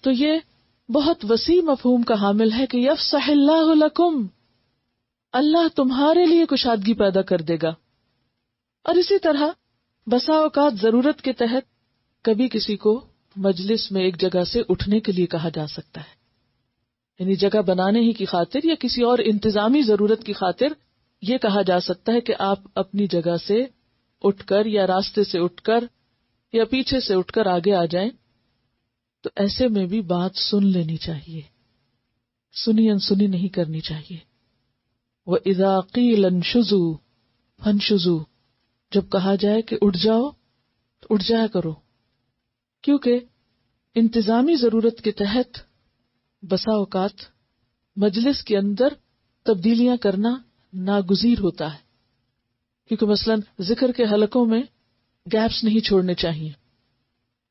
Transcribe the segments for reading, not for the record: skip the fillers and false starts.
تو یہ بہت وسیع مفہوم کا حامل ہے کہ یفسح اللہ لکم، اللہ تمہارے لیے کشادگی پیدا کر دے گا. اور اسی طرح بسا اوقات ضرورت کے تحت کبھی کسی کو مجلس میں ایک جگہ سے اٹھنے کے لیے کہا جا سکتا ہے، یعنی جگہ بنانے ہی کی خاطر یا کسی اور انتظامی ضرورت کی خاطر یہ کہا جا سکتا ہے کہ آپ اپنی جگہ سے اٹھ کر یا راستے سے اٹھ کر یا پیچھے سے اٹھ کر آگے آ جائیں. تو ایسے میں بھی بات سن لینی چاہیے، سنی انسنی نہیں کرنی چاہیے. وَإِذَا قِيلَ انشُزُوا فَانشُزُوا، جب کہا جائے کہ اٹھ جاؤ تو اٹھ جایا کرو، کیونکہ انتظامی ضرورت کے تحت بسا اوقات مجلس کے اندر تبدیلیاں کرنا ناگزیر ہوتا ہے، کیونکہ مثلا ذکر کے حلقوں میں گیپس نہیں چھوڑنے چاہیے،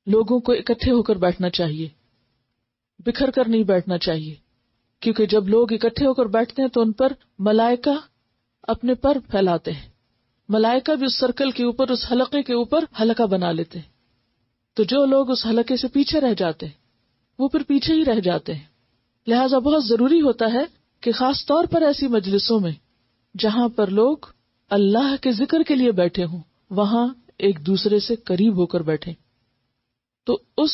لوگوں کو اکٹھے ہو کر بیٹھنا چاہیے، بکھر کر نہیں بیٹھنا چاہیے، کیونکہ جب لوگ اکٹھے ہو کر بیٹھتے ہیں تو ان پر ملائکہ اپنے پر پھیلاتے ہیں، ملائکہ بھی اس سرکل کے اوپر، اس حلقے کے اوپر حلقہ بنا لیتے ہیں. تو جو لوگ اس حلقے سے پیچھے رہ جاتے ہیں وہ پھر پیچھے ہی رہ جاتے ہیں. لہٰذا بہت ضروری ہوتا ہے کہ خاص طور پر ایسی مجلسوں میں جہاں پر لوگ اللہ کے ذکر کے لیے بیٹھے ہوں وہاں ایک دوسرے سے قریب ہو کر بیٹھیں. تو اس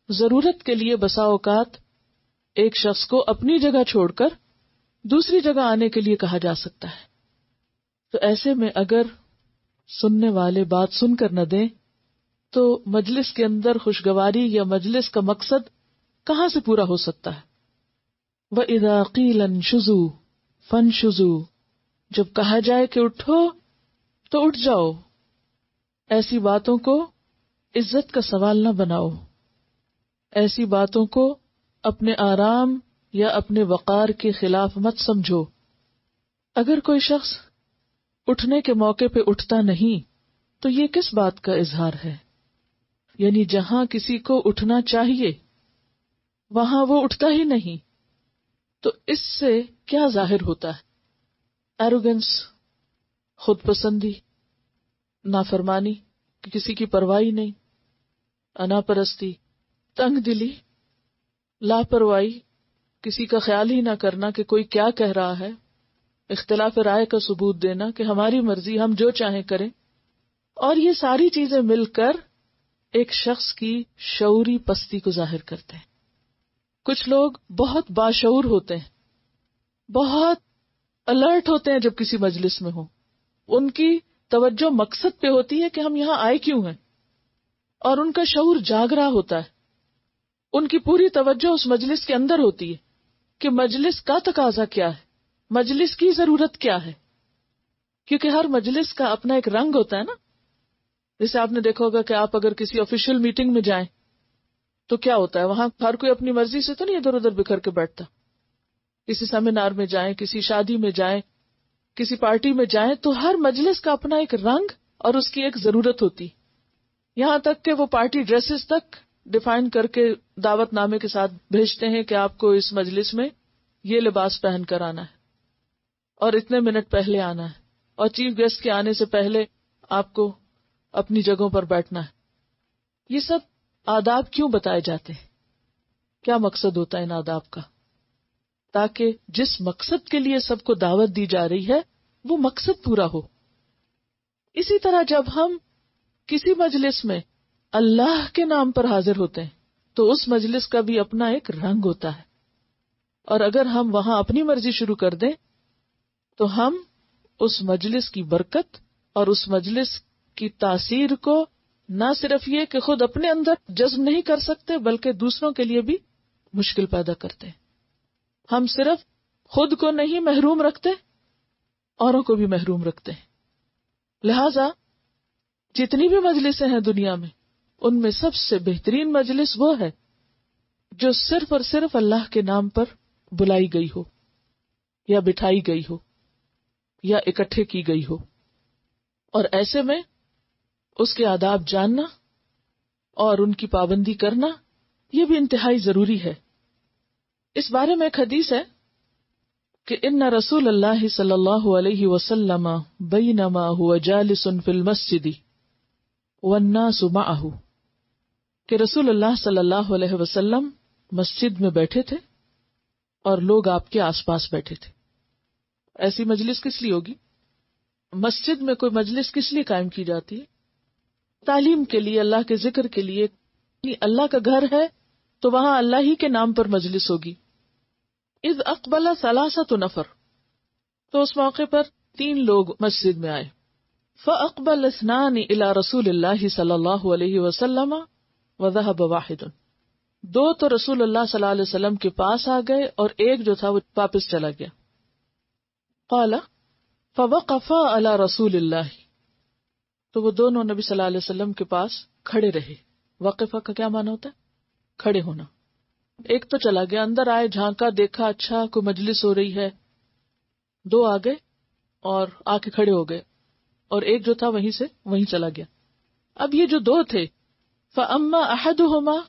ضرورت کے لیے بسا اوقات ایک شخص کو اپنی جگہ چھوڑ کر دوسری جگہ آنے کے لیے کہا جا سکتا ہے. تو ایسے میں اگر سننے والے بات سن کر نہ دیں تو مجلس کے اندر خوشگواری یا مجلس کا مقصد کہاں سے پورا ہو سکتا ہے. وَإِذَا قِيلَ انشُزُوا فَانشُزُوا، جب کہا جائے کہ اٹھو تو اٹھ جاؤ. ایسی باتوں کو عزت کا سوال نہ بناؤ، ایسی باتوں کو اپنے آرام یا اپنے وقار کے خلاف مت سمجھو. اگر کوئی شخص اٹھنے کے موقع پہ اٹھتا نہیں تو یہ کس بات کا اظہار ہے؟ یعنی جہاں کسی کو اٹھنا چاہیے وہاں وہ اٹھتا ہی نہیں، تو اس سے کیا ظاہر ہوتا ہے؟ ایروگنس، خود پسندی، نافرمانی، کسی کی پرواہی نہیں، انا پرستی، تنگ دلی، لاپرواہی، کسی کا خیال ہی نہ کرنا کہ کوئی کیا کہہ رہا ہے، اختلاف رائے کا ثبوت دینا کہ ہماری مرضی، ہم جو چاہیں کریں. اور یہ ساری چیزیں مل کر ایک شخص کی شعوری پستی کو ظاہر کرتے ہیں. کچھ لوگ بہت باشعور ہوتے ہیں، بہت الرٹ ہوتے ہیں جب کسی مجلس میں ہوں، ان کی توجہ مقصد پہ ہوتی ہے کہ ہم یہاں آئے کیوں ہیں، اور ان کا شعور جاگ رہا ہوتا ہے. ان کی پوری توجہ اس مجلس کے اندر ہوتی ہے کہ مجلس کا تقاضا کیا ہے، مجلس کی ضرورت کیا ہے. کیونکہ ہر مجلس کا اپنا ایک رنگ ہوتا ہے نا. جیسے آپ نے دیکھا ہوگا کہ آپ اگر کسی آفیشیل میٹنگ میں جائیں تو کیا ہوتا ہے، وہاں ہر کوئی اپنی مرضی سے تو نہیں ادھر ادھر بکھر کے بیٹھتا. کسی سیمینار میں جائیں، کسی شادی میں جائیں، کسی پارٹی میں جائیں، تو ہر مجلس کا اپنا ایک رنگ اور اس کی ایک ضرورت ہوتی. یہاں تک کہ وہ پارٹی ڈریسز تک ڈیفائن کر کے دعوت نامے کے ساتھ بھیجتے ہیں کہ آپ کو اس مجلس میں یہ لباس پہن کر آنا ہے اور اتنے منٹ پہلے آنا ہے، اور چیف گیسٹ کے آنے سے پہلے آپ کو اپنی جگہوں پر بیٹھنا ہے. یہ سب آداب کیوں بتائے جاتے ہیں؟ کیا مقصد ہوتا ہے ان آداب کا؟ تاکہ جس مقصد کے لیے سب کو دعوت دی جا رہی ہے وہ مقصد پورا ہو. اسی طرح جب ہم کسی مجلس میں اللہ کے نام پر حاضر ہوتے ہیں تو اس مجلس کا بھی اپنا ایک رنگ ہوتا ہے، اور اگر ہم وہاں اپنی مرضی شروع کر دیں تو ہم اس مجلس کی برکت اور اس مجلس کی تاثیر کو نہ صرف یہ کہ خود اپنے اندر جذب نہیں کر سکتے بلکہ دوسروں کے لیے بھی مشکل پیدا کرتے ہیں. ہم صرف خود کو نہیں محروم رکھتے، اوروں کو بھی محروم رکھتے ہیں. لہذا جتنی بھی مجلسیں ہیں دنیا میں، ان میں سب سے بہترین مجلس وہ ہے جو صرف اور صرف اللہ کے نام پر بلائی گئی ہو یا بٹھائی گئی ہو یا اکٹھے کی گئی ہو. اور ایسے میں اس کے آداب جاننا اور ان کی پابندی کرنا یہ بھی انتہائی ضروری ہے. اس بارے میں ایک حدیث ہے کہ ان رسول اللہ صلی اللہ علیہ وسلم بینما هو جالس فی المسجد والناس معه، کہ رسول اللہ صلی اللہ علیہ وسلم مسجد میں بیٹھے تھے اور لوگ آپ کے آس پاس بیٹھے تھے. ایسی مجلس کس لیے ہوگی؟ مسجد میں کوئی مجلس کس لیے قائم کی جاتی ہے؟ تعلیم کے لیے، اللہ کے ذکر کے لیے. اللہ کا گھر ہے تو وہاں اللہ ہی کے نام پر مجلس ہوگی. اذ اقبل ثلاثۃ نفر، تو اس موقع پر 3 لوگ مسجد میں آئے. فاقبل اثنان الى رسول اللہ صلی اللہ علیہ وسلم وذهب واحد، 2 تو رسول اللہ صلی اللہ علیہ وسلم کے پاس آ گئے اور ایک جو تھا وہ واپس چلا گیا. قال فوقفا على رسول اللہ، تو وہ دونوں نبی صلی اللہ علیہ وسلم کے پاس کھڑے رہے. وقفہ کا کیا معنی ہوتا ہے؟ کھڑے ہونا. ایک تو چلا گیا، اندر آئے، جھانکا، دیکھا اچھا کوئی مجلس ہو رہی ہے. 2 آ گئے اور آ کے کھڑے ہو گئے، اور ایک جو تھا وہیں سے وہیں چلا گیا. اب یہ جو 2 تھے، فَأَمَّا أَحَدُهُمَا،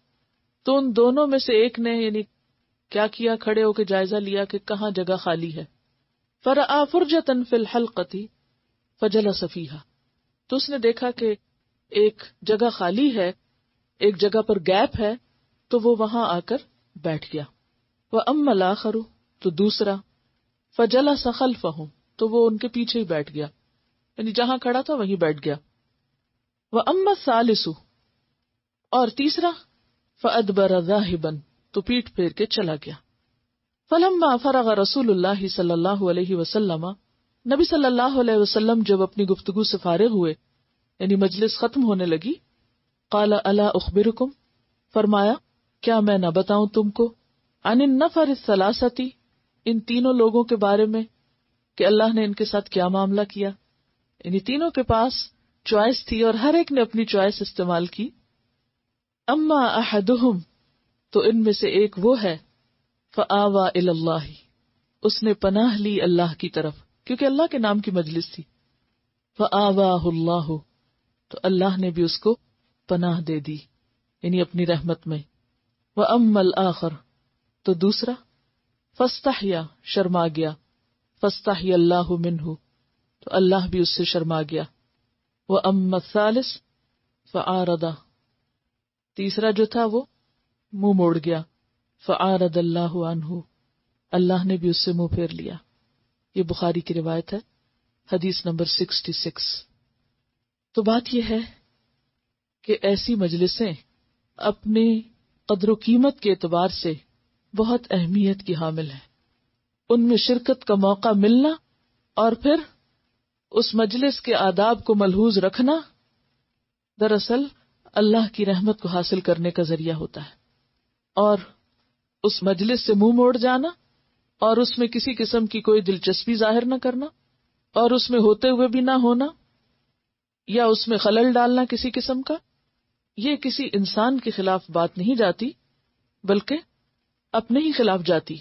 تو ان دونوں میں سے ایک نے یعنی کیا کیا، کھڑے ہو کے جائزہ لیا کہ کہاں جگہ خالی ہے. فَرَآ فُرْجَةً فِي الْحَلْقَةِ فَجَلَسَ فِيهَا، تو اس نے دیکھا کہ ایک جگہ خالی ہے، ایک جگہ پر گیپ ہے، تو وہ وہاں آ کر بیٹھ گیا. وَأَمَّا الْآخَرُ، تو دوسرا، فَجَلَسَ خَلْفَهُمْ، تو وہ ان کے پیچھے ہی بیٹھ گیا، یعنی جہاں کھڑا تھا وہیں بیٹھ گیا. وَأَمَّا الثَّالِثُ، اور تیسرا، فَأَدْبَرَ ذَاهِبًا، تو پیٹھ پھیر کے چلا گیا. فَلَمَّا فَرَغَ رَسُولُ اللَّهِ صلی اللہ علیہ وسلم، نبی صلی اللہ علیہ وسلم جب اپنی گفتگو سے فارغ ہوئے، یعنی مجلس ختم ہونے لگی، قال الا اخبرکم، فرمایا کیا میں نہ بتاؤں تم کو، عن النفر الثلاثۃ، ان تینوں لوگوں کے بارے میں کہ اللہ نے ان کے ساتھ کیا معاملہ کیا. یعنی تینوں کے پاس چوائس تھی اور ہر ایک نے اپنی چوائس استعمال کی. اما احدہم، تو ان میں سے ایک وہ ہے، فآوى الی اللہ، اس نے پناہ لی اللہ کی طرف، کیونکہ اللہ کے نام کی مجلس تھی. فآواہ اللہ، تو اللہ نے بھی اس کو پناہ دے دی، یعنی اپنی رحمت میں. وَأَمَّا الْآخَرُ، تو دوسرا، فَاسْتَحْيَا، شرما گیا. فَاسْتَحْيَا اللَّهُ مِنْهُ، تو اللہ بھی اس سے شرما گیا. وَأَمَّا الثَّالِثُ فَأَعْرَضَ، تیسرا جو تھا وہ منہ موڑ گیا. فَأَعْرَضَ اللَّهُ عَنْهُ، اللہ نے بھی اس سے منہ پھیر لیا. یہ بخاری کی روایت ہے، حدیث نمبر 66. تو بات یہ ہے کہ ایسی مجلسیں اپنی قدر و قیمت کے اعتبار سے بہت اہمیت کی حامل ہیں. ان میں شرکت کا موقع ملنا اور پھر اس مجلس کے آداب کو ملحوظ رکھنا دراصل اللہ کی رحمت کو حاصل کرنے کا ذریعہ ہوتا ہے. اور اس مجلس سے منہ موڑ جانا اور اس میں کسی قسم کی کوئی دلچسپی ظاہر نہ کرنا اور اس میں ہوتے ہوئے بھی نہ ہونا یا اس میں خلل ڈالنا کسی قسم کا، یہ کسی انسان کے خلاف بات نہیں جاتی بلکہ اپنے ہی خلاف جاتی.